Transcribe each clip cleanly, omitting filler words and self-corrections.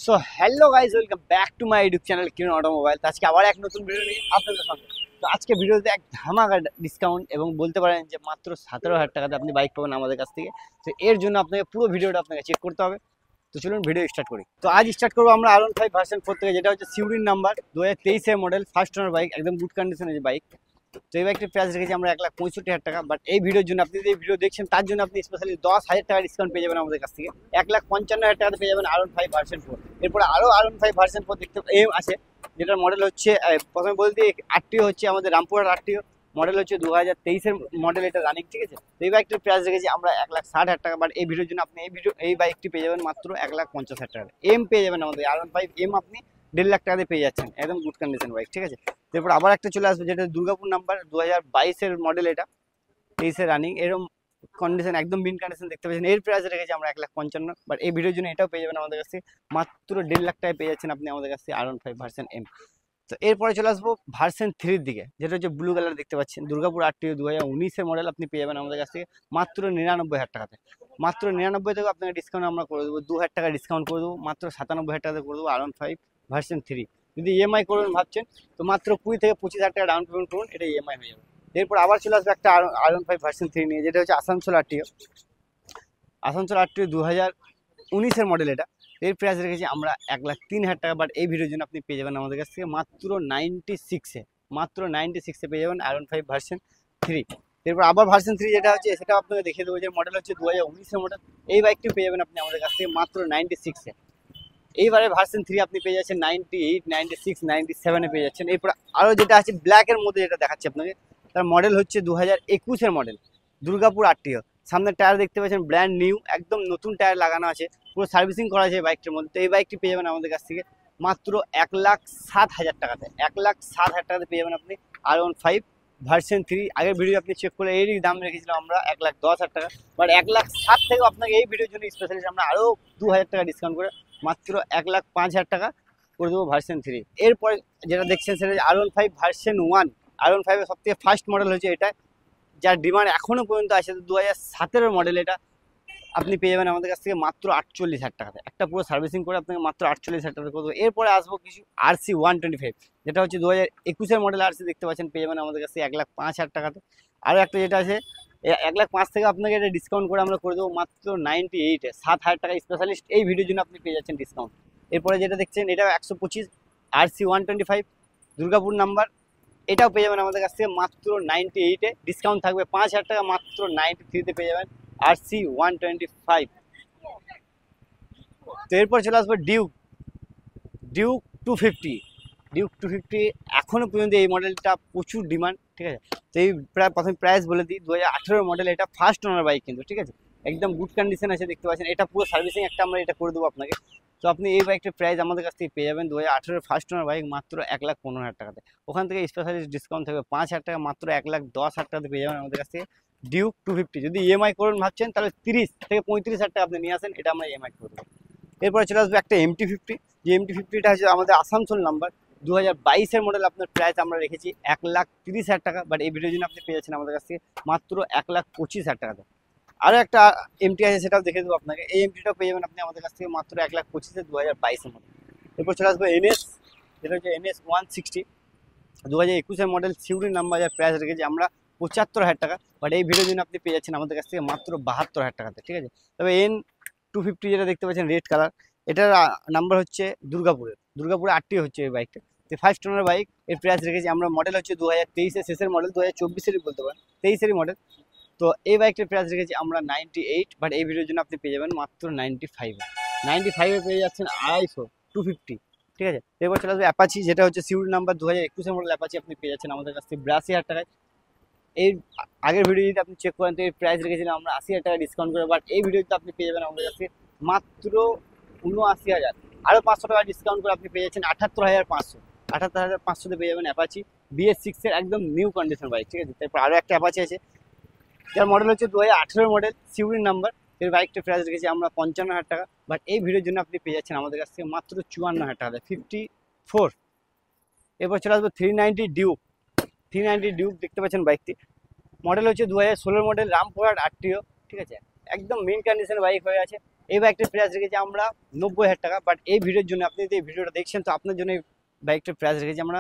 So hello guys, welcome back to my YouTube channel Kiran automobile. তো আজকে আবার এক নতুন ভিডিও নিয়ে আপনাদের সঙ্গে। তো আজকে ভিডিওতে এক ধামাকা ডিসকাউন্ট এবং বলতে পারেন যে মাত্র 17,000 টাকাতে আপনি বাইক পাবেন আমাদের কাছ থেকে। তো এর জন্য আপনাকে পুরো ভিডিওটা আপনাকে চেক করতে হবে। তো চলুন ভিডিও স্টার্ট করি। তো আজ স্টার্ট করবো আমরা R15 ভার্সন 4 থেকে, যেটা হচ্ছে সিউরিন number 2023 model, first owner bike, একদম গুড কন্ডিশনের যে বাইক। তো এই বাইকটির প্রাইস রেখেছি আমরা 1,65,000 টাকা। বাট এই ভিডিওর জন্য আপনি যে ভিডিও দেখছেন তার জন্য আপনি স্পেশালি 10,000 টাকা ডিসকাউন্ট পেয়ে যাবেন আমাদের কাছ থেকে। 1,55,000 টাকাতে পেয়ে যাবেন R15 ভার্সন 4। এরপরে আরও R15 ভার্সন 4 দেখতে আছে, যেটার মডেল হচ্ছে প্রথমে বলতে আরটিও হচ্ছে আমাদের রামপুরহাট আরটিও, মডেল হচ্ছে 2023 মডেল, এটা রানিং, ঠিক আছে। তো এই বাইকটির প্রাইস রেখেছি আমরা 1,60,000 টাকা। বাট এই ভিডিওর জন্য আপনি এই বাইকটি পেয়ে যাবেন মাত্র 1,50,000 টাকা। এম পেয়ে যাবেন আমাদের R15 এম, আপনি 1.5 লাখ টাকাতে পেয়ে যাচ্ছেন, একদম গুড কন্ডিশন বাইক, ঠিক আছে। এরপর আবার একটা চলে আসবে, যেটা দুর্গাপুর নাম্বার 2022 মডেল, এটা 23 রানিং, এরকম কন্ডিশন, একদম বিন কন্ডিশন দেখতে পাচ্ছেন। এর প্রাইস রেখেছি আমরা 1,55,000। বাট এই ভিডিওর জন্য এটাও পেয়ে যাবেন আমাদের কাছে মাত্র 1.5 লাখ টাকায় পেয়ে যাচ্ছেন আপনি আমাদের কাছে R15 ভার্সন এম। তো এরপরে চলে আসবো ভার্সন 3 দিকে, যেটা হচ্ছে ব্লু কালার দেখতে পাচ্ছেন, দুর্গাপুর আরটিও 2019 মডেল, আপনি পেয়ে যাবেন আমাদের কাছ থেকে মাত্র 99,000 টাকাতে। মাত্র 99 থেকে আপনাকে ডিসকাউন্ট আমরা করে দেবো, 2,000 টাকা ডিসকাউন্ট করে দেবো, মাত্র 97,000 টাকাতে করে দেবো R15 ভার্সন 3। যদি ইএমআই করবেন ভাবছেন তো মাত্র 20 থেকে 25,000 টাকা ডাউন পেমেন্ট করুন, এটা ইএমআই হয়ে যাবে। এরপর আবার চলে আসবে একটা R15 ভার্সন 3 নিয়ে, যেটা হচ্ছে আসানসোল আরটিও 2019 মডেল, এটা এর প্রাইস রেখেছি আমরা 1,03,000 টাকা। বাট এই ভিডিওর জন্য আপনি পেয়ে যাবেন আমাদের কাছ থেকে মাত্র 96 পেয়ে যাবেন R15 ভার্সন 3। এরপর আবার ভার্সন 3 যেটা হচ্ছে সেটা আপনাকে দেখিয়ে দেবো, যে মডেল হচ্ছে 2019 মডেল, এই বাইকটি পেয়ে যাবেন আপনি আমাদের কাছ থেকে মাত্র 96। এইবারে ভার্সন 3 আপনি পেয়ে যাচ্ছেন 98, 96, 97 পেয়ে যাচ্ছেন। এরপর আরও যেটা আছে ব্ল্যাকের মধ্যে, যেটা দেখাচ্ছি আপনাকে, তার মডেল হচ্ছে 2021 মডেল, দুর্গাপুর আরটিও। সামনের টায়ার দেখতে পাচ্ছেন ব্র্যান্ড নিউ, একদম নতুন টায়ার লাগানো আছে, পুরো সার্ভিসিং করা আছে বাইকটির মধ্যে। তো এই বাইকটি পেয়ে যাবেন আমাদের কাছ থেকে মাত্র 1,07,000 টাকাতে। 1,07,000 টাকাতে পেয়ে যাবেন আপনি R15 ভার্সন 3। আগের ভিডিও আপনি চেক করে এরই দাম রেখেছিলাম আমরা 1,10,000 টাকা। বাট 1,07,000 থেকেও আপনাকে এই ভিডিওর জন্য স্পেশালি আমরা আরও 2,000 টাকা ডিসকাউন্ট করে মাত্র 1,05,000 টাকা করে দেবো ভার্সন 3। এরপরে যেটা দেখছেন সেটা R15 ভার্সন 1। R15 এর সবথেকে ফার্স্ট মডেল হচ্ছে এটা, যার ডিমান্ড এখনো পর্যন্ত আছে। 2017 মডেল, এটা আপনি পেয়ে যাবেন আমাদের কাছ থেকে মাত্র 48,000 টাকাতে। একটা পুরো সার্ভিসিং করে আপনাকে মাত্র 48,000 টাকা করে দেবো। এরপরে আসবো কিছু RC125, যেটা হচ্ছে 2021 মডেল আরসি, দেখতে পাচ্ছেন, পেয়ে যাবেন আমাদের কাছে 1,05,000 টাকাতে। আরও একটা যেটা আছে 1,05,000 থেকে আপনাকে এটা ডিসকাউন্ট করে আমরা করে দেবো মাত্র 98, 7,000 টাকা স্পেশালিস্ট এই ভিডিওর জন্য আপনি পেয়ে যাচ্ছেন ডিসকাউন্ট। এরপরে যেটা দেখছেন এটা 125 RC125 দুর্গাপুর নাম্বার, এটাও পেয়ে যাবেন আমাদের কাছ থেকে মাত্র 98-এ, ডিসকাউন্ট থাকবে 5,000 টাকা, মাত্র 93-তে পেয়ে যাবেন RC125। তো এরপর চলে আসবে ডিউক 250 এখনো পর্যন্ত এই মডেলটা প্রচুর ডিমান্ড, ঠিক আছে। তো এই প্রথমে প্রাইস বলে দিই, 2018 মডেল, এটা ফার্স্ট ওনার বাইক কিন্তু, ঠিক আছে, একদম গুড কন্ডিশন আছে, দেখতে পাচ্ছেন। এটা পুরো সার্ভিসিং একটা আমরা এটা করে দেবো আপনাকে। তো আপনি এই বাইকটার প্রাইস আমাদের কাছ থেকে পেয়ে যাবেন 2018 ফার্স্ট ওনার বাইক মাত্র 1,15,000 টাকাতে। ওখান থেকে স্পেশালিস্ট ডিসকাউন্ট থাকবে 5,000 টাকা, মাত্র 1,10,000 টাকাতে পেয়ে যাবেন আমাদের কাছ থেকে ডিউক 250। যদি ইএমআই করুন ভাবছেন তাহলে 30 থেকে 35,000 টাকা আপনি নিয়ে আসেন, এটা আমরা ইএমআই করে দেবো। এরপরে চলে আসবে একটা MT50, যে MT50টা হচ্ছে আমাদের আসানসোল নাম্বার, 2022 মডেল। আপনার প্রাইস আমরা রেখেছি 1,30,000 টাকা। বাট এই ভিডিওর জন্য আপনি পেয়ে যাচ্ছেন আমাদের কাছ থেকে মাত্র 1,25,000 টাকাতে। আরও একটা এমটি আছে, সেটাও দেখে দেবো আপনাকে। এই এমটিটাও পেয়ে যাবেন আপনি আমাদের কাছ থেকে মাত্র 1,25,000, 2022 মডেল। এরপর চলে আসবে NS, যেটা হচ্ছে NS 160, 2021 মডেল, সিউরি নাম্বার, যার প্রাইস রেখেছি আমরা 75,000 টাকা। বাট এই ভিডিওর জন্য আপনি পেয়ে যাচ্ছেন আমাদের কাছ থেকে মাত্র 72,000 টাকাতে, ঠিক আছে। তবে N250 যেটা দেখতে পাচ্ছেন রেড কালার, এটার নাম্বার হচ্ছে দুর্গাপুরে আরটিও হচ্ছে এই বাইকটা। তো ফার্স্ট ওনার বাইক, এর প্রাইস রেখেছি আমরা, মডেল হচ্ছে 2023 শেষের মডেল, 2024 বলতে পারেন, 23 মডেল। তো এই বাইকটার প্রাইস রেখেছি আমরা 98। বাট এই ভিডিওর জন্য আপনি পেয়ে যাবেন মাত্র 95 পেয়ে যাচ্ছেন 250, 250, ঠিক আছে। এরপর চলে আসবে অ্যাপাচি, যেটা হচ্ছে সিউরি নাম্বার, 2021 মডেল অ্যাপাচি, আপনি পেয়ে যাচ্ছেন আমাদের কাছ থেকে 82,000 টাকায়। এই আগের ভিডিও যদি আপনি চেক করেন তো এই প্রাইস রেখেছিলাম আমরা 80,000 টাকা ডিসকাউন্ট করে। বাট এই ভিডিওতে আপনি পেয়ে যাবেন আমাদের কাছে মাত্র 79,000, আরও 500 টাকা ডিসকাউন্ট করে আপনি পেয়ে যাচ্ছেন 78,500 পেয়ে যাবেন অ্যাপাচি BS6 এর একদম নিউ কন্ডিশন বাইক, ঠিক আছে। তারপর আরও একটা অ্যাপাচি আছে, যার মডেল হচ্ছে 2018 মডেল, সিউরি নাম্বার, এর বাইকটা প্রাইস রেখেছি আমরা 55,000 টাকা। বাট এই ভিডিওর জন্য আপনি পেয়ে যাচ্ছেন আমাদের কাছ থেকে মাত্র 54,000 টাকা, 54। এরপর চলে আসবে 390 ডিউক, দেখতে পাচ্ছেন বাইকটি, মডেল হচ্ছে 2016 মডেল, রামপুরহাট আরটিও, ঠিক আছে, একদম মেন কন্ডিশনের বাইক হয়ে আছে। এই বাইকটার প্রাইস রেখেছি আমরা 90,000 টাকা। বাট এই ভিডিওর জন্য আপনি যদি এই ভিডিওটা দেখছেন তো আপনার জন্য এই বাইকটার প্রাইস রেখেছি আমরা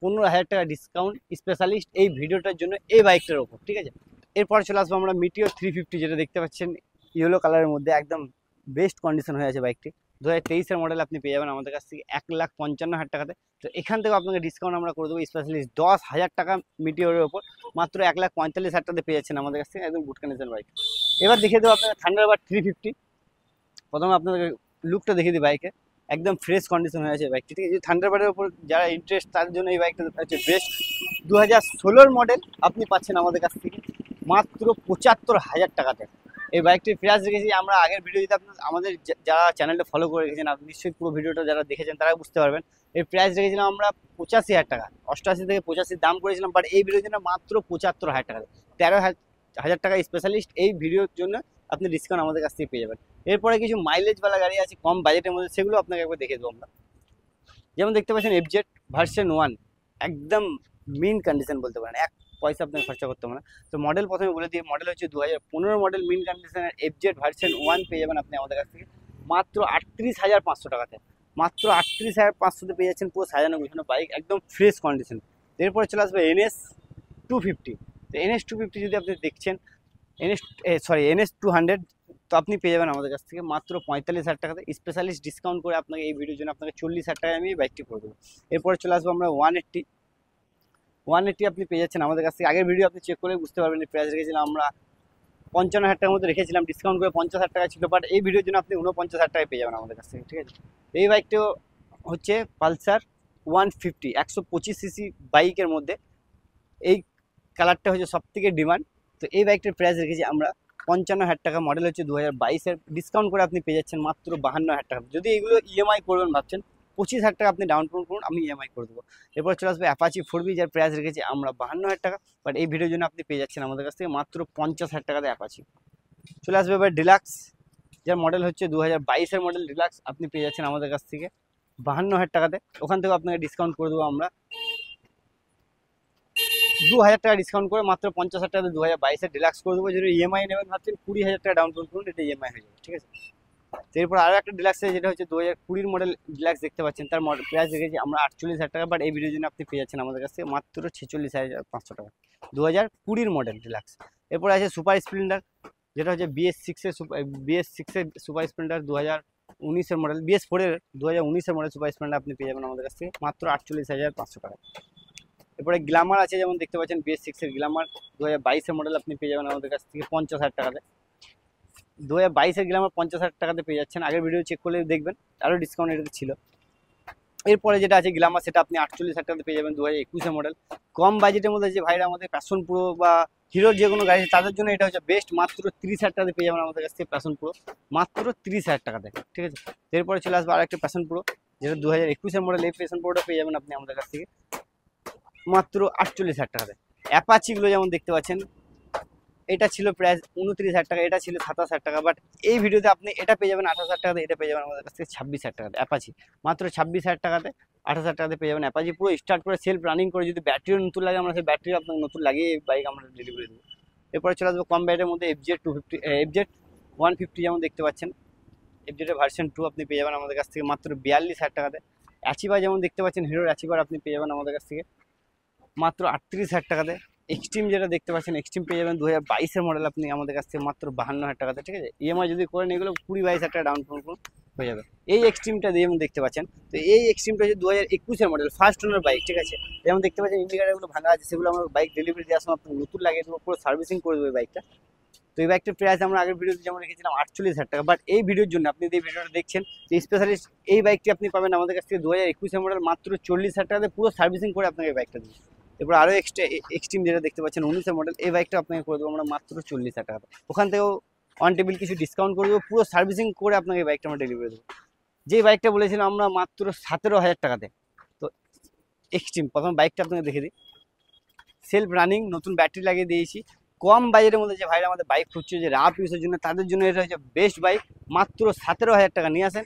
15,000 টাকা ডিসকাউন্ট স্পেশালিস্ট এই ভিডিওটার জন্য এই বাইকটার ওপর, ঠিক আছে। এরপর চলে আসবো আমরা মিটিওর 350, যেটা দেখতে পাচ্ছেন ইয়েলো কালারের মধ্যে একদম বেস্ট কন্ডিশন হয়ে আছে বাইকটি। 2023-এর মডেল আপনি পেয়ে যাবেন আমাদের কাছ থেকে 1,55,000 টাকাতে। তো এখান থেকেও আপনাকে ডিসকাউন্ট আমরা করে দেবো স্পেশালিস্ট 10,000 টাকা মিটিওরের ওপর, মাত্র 1,45,000 টাকাতে পেয়ে যাচ্ছেন আমাদের কাছ থেকে একদম গুড কন্ডিশন বাইক। এবার দেখিয়ে দেবো আপনাকে থান্ডারবার্ড 350। প্রথমে আপনাদের লুকটা দেখিয়ে দিই বাইকে, একদম ফ্রেশ কন্ডিশন হয়ে আছে বাইকটি, ঠিক আছে। থান্ডারবার্ডের উপর যারা ইন্টারেস্ট তার জন্য এই বাইকটা হচ্ছে বেস্ট। 2016-র মডেল আপনি পাচ্ছেন আমাদের কাছ থেকে মাত্র 75,000 টাকাতে। এই বাইকটির প্রাইস রেখেছি আমরা আগের ভিডিওতে, আপনার আমাদের যারা চ্যানেলটা ফলো করে রেখেছেন আপনি নিশ্চয়ই পুরো ভিডিওটা যারা দেখেছেন তারা বুঝতে পারবেন। এর প্রাইস রেখেছিলাম আমরা 85,000 টাকা, 88 থেকে 85 দাম করেছিলাম, বাট এই ভিডিওর জন্য মাত্র 75,000 টাকা, 13,000 টাকা স্পেশালিস্ট এই ভিডিওর জন্য আপনি ডিসকাউন্ট আমাদের কাছ থেকে পেয়ে যাবেন। এরপরে কিছু মাইলেজওয়ালা গাড়ি আছে কম বাজেটের মধ্যে, সেগুলো আপনাকে একবার দেখে দেবো আমরা। যেমন দেখতে পাচ্ছেন এফজেড ভার্সন 1, একদম মিন কন্ডিশন বলতে পারেন, এক পয়সা আপনাকে খরচা করতে হবে না। তো মডেল প্রথমে বলে দিই, মডেল হচ্ছে 2015 মডেল, মিন কন্ডিশনের এফজেড ভার্সন 1 পেয়ে যাবেন আপনি আমাদের কাছ থেকে মাত্র 38,500 টাকাতে। মাত্র 38,500তে পেয়ে যাচ্ছেন পুরো সাজানো গুছানো বাইক, একদম ফ্রেশ কন্ডিশন। এরপরে চলে আসবে NS 250। তো NS 250 যদি আপনি দেখছেন NS 200, তো আপনি পেয়ে যাবেন আমাদের কাছ থেকে মাত্র 45,000 টাকাতে স্পেশালিস্ট ডিসকাউন্ট করে আপনাকে এই ভিডিওর জন্য আপনাকে 40,000 টাকায় আমি এই বাইকটি করে দেবো। এরপরে চলে আসবো আমরা 180 আপনি পেয়ে যাচ্ছেন আমাদের কাছ থেকে। আগের ভিডিও আপনি চেক করে বুঝতে পারবেন প্রাইস রেখেছিলাম আমরা 55,000 টাকার মতো রেখেছিলাম, ডিসকাউন্ট করে 50,000 টাকা ছিল, বাট এই ভিডিওর জন্য আপনি 49,000 টাকায় পেয়ে যাবেন আমাদের কাছ থেকে, ঠিক আছে। এই বাইকটিও হচ্ছে পালসার 150, 125 সিসি বাইকের মধ্যে এই কালারটা হচ্ছে সব থেকে ডিমান্ড। তো এই বাইকটার প্রাইস রেখেছি আমরা 55,000 টাকা, মডেল হচ্ছে 2022-এর, ডিসকাউন্ট করে আপনি পেয়ে যাচ্ছেন মাত্র 52,000 টাকা। যদি এগুলো ইএমআই করবেন ভাবছেন 25,000 টাকা আপনি ডাউন পেমেন্ট করুন, আমি ইএমআই করে দেবো। এরপর চলে আসবে অ্যাপাচি 4B, যার প্রাইস রেখেছি আমরা 52,000 টাকা, বাট এই ভিডিওর জন্য আপনি পেয়ে যাচ্ছেন আমাদের কাছ থেকে মাত্র 50,000 টাকাতে অ্যাপাচি। চলে আসবে এবার ডিলাক্স, যার মডেল হচ্ছে 2022-এর মডেল ডিলাক্স, আপনি পেয়ে যাচ্ছেন আমাদের কাছ থেকে 52,000 টাকাতে। ওখান থেকেও আপনাকে ডিসকাউন্ট করে দেবো আমরা 2,000 টাকা ডিসকাউন্ট করে মাত্র 50,000 টাকাতে 2022-এর ডিলাক্স করে দেবো। যদি ইএমআই নেবেন ভাবছেন 20,000 টাকা ডাউন পেমেন্ট করুন, এটা ইএমআই হয়ে যাবে, ঠিক আছে। এরপর আরও একটা ডিলাক্স আছে, যেটা হচ্ছে 2020 মডেল ডিলাক্স দেখতে পাচ্ছেন, তার প্রাইস রেখেছি আমরা 48,000 টাকা, বাট এই ভিডিওর জন্য আপনি পেয়ে যাচ্ছেন আমাদের কাছে মাত্র 46,500 টাকা, 2020 মডেল ডিলাক্স। এরপর আছে সুপার স্প্লেন্ডার, যেটা হচ্ছে BS6-এর সুপার স্প্লেন্ডার 2019-এর মডেল, BS4-এর 2019-এর মডেল সুপার স্প্লেন্ডার আপনি পেয়ে যাবেন আমাদের কাছ থেকে মাত্র 48,500 টাকা। এরপরে গ্ল্যামার আছে, যেমন দেখতে পাচ্ছেন BS6-এর গ্ল্যামার 2022-এর মডেল আপনি পেয়ে যাবেন আমাদের কাছ থেকে 50,000 টাকাতে। 2022-এর গ্ল্যামার 50,000 টাকাতে পেয়ে যাচ্ছেন, আগের ভিডিও চেক করলে দেখবেন আরও ডিসকাউন্ট এটাতে ছিল। এরপরে যেটা আছে গ্ল্যামার, সেটা আপনি 48,000 টাকাতে পেয়ে যাবেন 2021-এর মডেল। কম বাজেটের মধ্যে যে ভাইরা আমাদের প্যাশন প্রো বা হিরোর যে কোনো গাড়ি তাদের জন্য এটা হচ্ছে বেস্ট, মাত্র 30,000 টাকাতে পেয়ে যাবেন আমাদের কাছ থেকে প্যাশন প্রো, মাত্র 30,000 টাকাতে, ঠিক আছে। এরপরে চলে আসবে আর একটা প্যাশন প্রো, যেটা 2021-এর মডেল, এই প্যাশন প্রোটা পেয়ে যাবেন আপনি আমাদের কাছ থেকে মাত্র 48,000 টাকাতে। অ্যাপাচিগুলো যেমন দেখতে পাচ্ছেন, এটা ছিল প্রাইস 29,000 টাকা, এটা ছিল 27,000 টাকা, বাট এই ভিডিওতে আপনি এটা পেয়ে যাবেন 28,000 টাকাতে, এটা পেয়ে যাবেন আমাদের কাছ থেকে 26,000 টাকাতে। অ্যাপাচি মাত্র 26,000 টাকাতে 28,000 টাকাতে পেয়ে যাবেন অ্যাপাচি, পুরো স্টার্ট করে সেলফ রানিং করে। যদি ব্যাটারিও নতুন লাগে আমরা সেই ব্যাটারি আপনাকে নতুন লাগিয়ে এই বাইক আমরা ডেলিভারি দেবো। এরপরে চলে আসবো কম বাজেটের মধ্যে FZ 150, যেমন দেখতে পাচ্ছেন FZ-এর ভার্সন 2 আপনি পেয়ে যাবেন আমাদের কাছ থেকে মাত্র 42,000 টাকাতে। অ্যাচিভার যেমন দেখতে পাচ্ছেন হিরোর অ্যাচিভার আপনি পেয়ে যাবেন আমাদের কাছ থেকে মাত্র 38,000 টাকাতে। এক্সট্রিম যেটা দেখতে পাচ্ছেন এক্সট্রিম পেয়ে যাবেন 2022-এর মডেল আপনি আমাদের কাছ থেকে মাত্র 52,000 টাকাতে, ঠিক আছে। ইএমআই যদি করেন এগুলো 20-22,000 টাকা ডাউন পেমেন্ট হয়ে যাবে। এই এক্সট্রিমটা যেমন দেখতে পাচ্ছেন, তো এই এক্সট্রিমটা হচ্ছে 2021-এর মডেল, ফার্স্ট ওনার বাইক, ঠিক আছে। যেমন দেখতে পাচ্ছেন ইন্ডিকেটারগুলো ভাঙা আছে, সেগুলো আমরা বাইক ডেলিভারি দেওয়ার সময় আপনার নতুন লাগিয়ে দেবো, পুরো সার্ভিসিং করে দেবো এই বাইকটা। তো এই বাইকটার প্রাইস আমরা আগের ভিডিওতে যেমন রেখেছিলাম 48,000 টাকা, বাট এই ভিডিওর জন্য আপনি যে ভিডিওটা দেখছেন যে স্পেশালিস্ট এই বাইকটি আপনি পাবেন আমাদের কাছ থেকে 2021-এর মডেল মাত্র 40,000 টাকাতে, পুরো সার্ভিসিং করে আপনাকে এই বাইকটা দেবো। এরপর আরও এক্সট্রিম যেটা দেখতে পাচ্ছেন 19-এর মডেল, এই বাইকটা আপনাকে করে দেবো আমরা মাত্র 40,000 টাকাতে। ওখান থেকেও অন টেবিল কিছু ডিসকাউন্ট করে দেবো, পুরো সার্ভিসিং করে আপনাকে এই বাইকটা আমরা ডেলিভারি দেবো। যে বাইকটা বলেছিলাম আমরা মাত্র 17,000 টাকাতে, তো এক্সট্রিম প্রথম বাইকটা আপনাকে দেখে দিই, সেলফ রানিং, নতুন ব্যাটারি লাগিয়ে দিয়েছি। কম বাজেটের মধ্যে যে ভাইরা আমাদের বাইক খুঁজছে যে রাফ ইউজের জন্য, তাদের জন্য এটা হচ্ছে বেস্ট বাইক। মাত্র 17,000 টাকা নিয়ে আসেন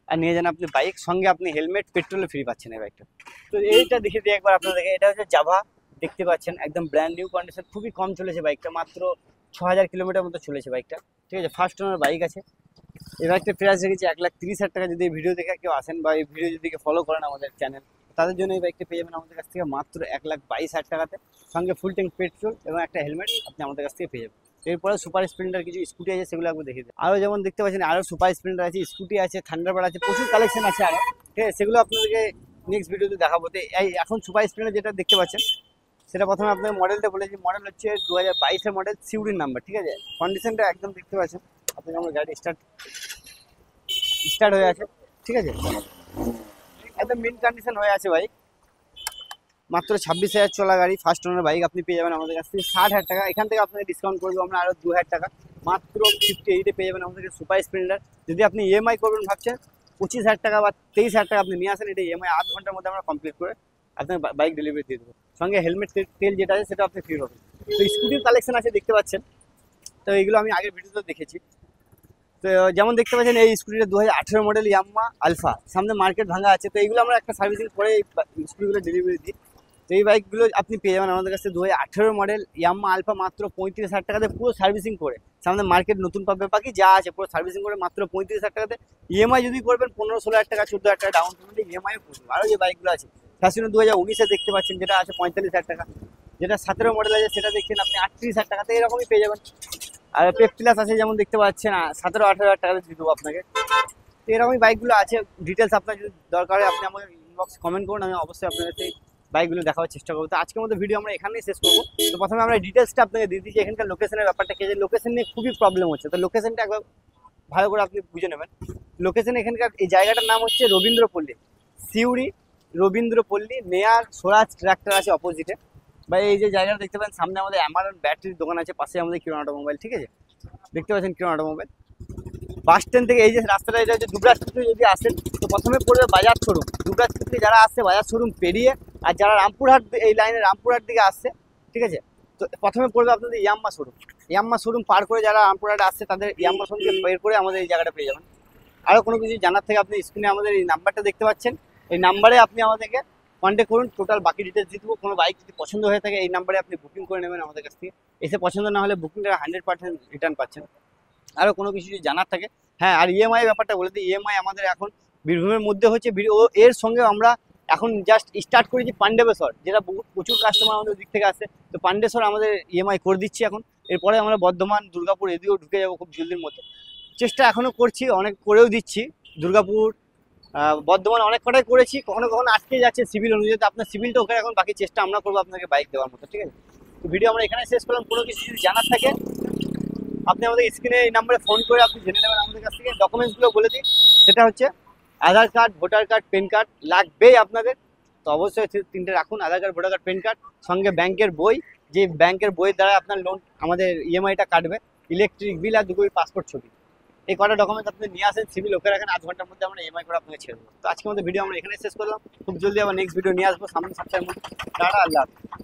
আর নিয়ে যান আপনি বাইক, সঙ্গে আপনি হেলমেট পেট্রোলে ফ্রি পাচ্ছেন এই বাইকটা। তো এইটা দেখে দিই একবার আপনাদেরকে, এটা হচ্ছে জাভা, দেখতে পাচ্ছেন একদম ব্র্যান্ড নিউ কন্ডিশন, খুবই কম চলেছে বাইকটা, মাত্র 6,000 কিলোমিটার মতো চলেছে বাইকটা, ঠিক আছে। ফার্স্ট ওনার বাইক আছে, এই বাইকটার প্রাইস রেখেছি 1,30,000 টাকা। যদি এই ভিডিও দেখে কেউ আসেন বা এই ভিডিও যদি ফলো করেন আমাদের চ্যানেল, তাদের জন্য এই বাইকটা পেয়ে যাবেন আমাদের কাছ থেকে মাত্র 1,22,000 টাকাতে, সঙ্গে ফুল ট্যাঙ্ক পেট্রোল এবং একটা হেলমেট আপনি আমাদের কাছ থেকে পেয়ে যাবেন। এরপরে সুপার স্প্লেন্ডার কিছু স্কুটি আছে, সেগুলো একবার দেখিয়ে দিই। আরও যেমন দেখতে পাচ্ছেন আরও সুপার স্প্লেন্ডার আছে, স্কুটি আছে, থান্ডারবার্ড আছে, প্রচুর কালেকশন আছে আরও, ঠিক আছে? সেগুলো আপনাদেরকে নেক্সট ভিডিওতে দেখাবো। তো এই এখন সুপার স্প্লেন্ডার যেটা দেখতে পাচ্ছেন, সেটা প্রথমে আপনাকে মডেলটা বলেছি। মডেল হচ্ছে 2022-এর মডেল, সিউরির নাম্বার, ঠিক আছে? কন্ডিশনটা একদম দেখতে পাচ্ছেন, আপনাকে আমার গাড়ি স্টার্ট হয়ে আছে, ঠিক আছে? একদম মিন কন্ডিশন হয়ে আছে বাইক। মাত্র 26,000 চলা গাড়ি, ফার্স্ট ওনার বাইক আপনি পেয়ে যাবেন আমাদের কাছ থেকে 60,000 টাকা। এখান থেকে আপনাকে ডিসকাউন্ট করবো আমরা আরও 2,000 টাকা, মাত্র 58-এ পেয়ে যাবেন আমাদের সুপার স্প্লেন্ডার। যদি আপনি ইএমআই করবেন ভাবছেন, 25,000 টাকা বা 23,000 টাকা আপনি নিয়ে আসেন, এটা ইএমআই 8 ঘন্টার মধ্যে আমরা কমপ্লিট করে আপনার বাইক ডেলিভারি দিয়ে দেবো। সঙ্গে হেলমেট তেল যেটা আছে সেটা আপনি ফ্রি পাবেন। তো স্কুটির কালেকশন আছে দেখতে পাচ্ছেন, তো এইগুলো আমি আগের ভিডিওতে দেখেছি। তো যেমন দেখতে পাচ্ছেন এই স্কুটিটা 2018 মডেল ইয়াম্মা আলফা, সামনে মার্কেট ভাঙা আছে। তো এইগুলো আমরা একটা সার্ভিসিং করে এই স্কুটিগুলো ডেলিভারি দিই। তো এই বাইকগুলো আপনি পেয়ে যাবেন আমাদের কাছে 2018 মডেল ইয়াম্মা আলফা মাত্র 35,000 টাকাতে, পুরো সার্ভিসিং করে। সামনে মার্কেট নতুন পাবে, বাকি যা আছে পুরো সার্ভিসিং করে মাত্র 35,000 টাকাতে। ইএমআই যদি করবেন 15-16,000 টাকা, 14,000 টাকা ডাউন পেমেন্টে ইএমআইও করবেন। আরও যে বাইকগুলো আছে ফ্যাশন 2019-এ দেখতে পাচ্ছেন, যেটা আছে 45,000 টাকা। যেটা 17 মডেল আছে সেটা দেখছেন আপনি 38,000 টাকাতে, এরকমই পেয়ে যাবেন। আর পেপ প্লাস আছে যেমন দেখতে পাচ্ছেন 17-18,000 টাকাতে দিয়ে দেবো আপনাকে। তো এরকমই বাইকগুলো আছে। ডিটেলস আপনার যদি দরকার হয় আপনি আমাকে ইনবক্স কমেন্ট করুন, আমি অবশ্যই আপনার কাছে বাইকগুলো দেখাবার চেষ্টা করবো। তো আজকের মতো ভিডিও আমরা এখানেই শেষ করবো। তো প্রথমে আমরা ডিটেলসটা আপনাকে দিয়ে দিচ্ছি, এখানকার লোকেশনের ব্যাপারটা কি, যে লোকেশন নিয়ে খুবই প্রবলেম হচ্ছে। তো লোকেশনটা একবার ভালো করে আপনি বুঝে নেবেন। লোকেশন এখানকার এই জায়গাটার নাম হচ্ছে রবীন্দ্রপল্লী, সিউড়ি রবীন্দ্রপল্লী। মেয়ার স্বরাজ ট্র্যাক্টর আছে অপোজিটে। বা এই যে জায়গাটা দেখতে পাচ্ছেন, সামনে আমাদের অ্যামারন ব্যাটারির দোকান আছে, পাশে আমাদের কিরণ অটোমোবাইল, ঠিক আছে? দেখতে পাচ্ছেন কিরণ অটোমোবাইল। বাস স্ট্যান্ড থেকে এই যে রাস্তাটা, এটা হচ্ছে দুবরাজপুর থেকে যদি আসেন তো প্রথমে পড়বে বাজার শোরুম। দুবরাজপুর থেকে যারা আসছে বাজার শোরুম পেরিয়ে, আর যারা রামপুরহাট এই লাইনে রামপুরহাট দিকে আসছে, ঠিক আছে, তো প্রথমে পড়বে আপনাদের ইয়াম্মা শোরুম। ইয়াম্মা শোরুম পার করে যারা রামপুরহাটে আসছে তাদের ইয়াম্মা শোরুমকে বের করে আমাদের এই জায়গাটা পেয়ে যাবেন। আরও কোনো কিছু জানার থেকে আপনি স্ক্রিনে আমাদের এই নাম্বারটা দেখতে পাচ্ছেন, এই নাম্বারে আপনি আমাদেরকে কন্ট্যাক্ট করুন। টোটাল বাকি ডিটেলস দিয়ে দেবো। কোনো বাইক যদি পছন্দ হয়ে থাকে এই নাম্বারে আপনি বুকিং করে নেবেন আমাদের কাছ থেকে। এসে পছন্দ না হলে বুকিংটা 100% রিটার্ন পাচ্ছেন। আরও কোনো কিছু যদি জানার থাকে, হ্যাঁ, আর ইএমআই ব্যাপারটা বলে দিই। ইএমআই আমাদের এখন বীরভূমের মধ্যে হচ্ছে, এর সঙ্গে আমরা এখন জাস্ট স্টার্ট করেছি পাণ্ডবেশ্বর, যেটা প্রচুর কাস্টমার আমাদের দিক থেকে আসে। তো পাণ্ডবেশ্বর আমাদের ইএমআই করে দিচ্ছি এখন। এরপরে আমরা বর্ধমান, দুর্গাপুর এদিকেও ঢুকে যাবো খুব জলদির মধ্যে। চেষ্টা এখনও করছি, অনেক করেও দিচ্ছি। দুর্গাপুর, বর্ধমান অনেক কটাই করেছি, কখনো কখনো আটকে যাচ্ছে সিভিল অনুযায়ী। তো আপনার সিভিলটা ওখানে এখন, বাকি চেষ্টা আমরা করবো আপনাকে বাইক দেওয়ার মতো, ঠিক আছে? তো ভিডিও আমরা এখানে শেষ করলাম। কোনো কিছু যদি জানার থাকে আপনি আমাদের স্ক্রিনে এই নাম্বারে ফোন করে আপনি জেনে নেবেন আমাদের কাছ থেকে। ডকুমেন্টসগুলো বলে দিই, সেটা হচ্ছে Aadhaar card, voter card, PAN card লাগবেই আপনাদের। তো অবশ্যই 3টে রাখুন, Aadhaar card, voter card, PAN card, সঙ্গে ব্যাংকের বই। যে ব্যাংকের বইয়ের দ্বারা আপনার লোন, আমাদের ইএমআইটা কাটবে। ইলেকট্রিক বিল আর 2 পাসপোর্ট ছবি। এই কটা ডকুমেন্টস আপনি নিয়ে আসেন, সিভিল ওকে রাখেন, 8 ঘন্টার মধ্যে আমরা ইএমআই করে আপনাকে ছেড়ে দেবো। তো আজকের মধ্যে ভিডিও আমরা এখানে শেষ করলাম। খুব জলদি আবার নেক্সট ভিডিও নিয়ে আসবো সামনের সপ্তাহের মধ্যে। টাটা, আল্লাহ হাফেজ।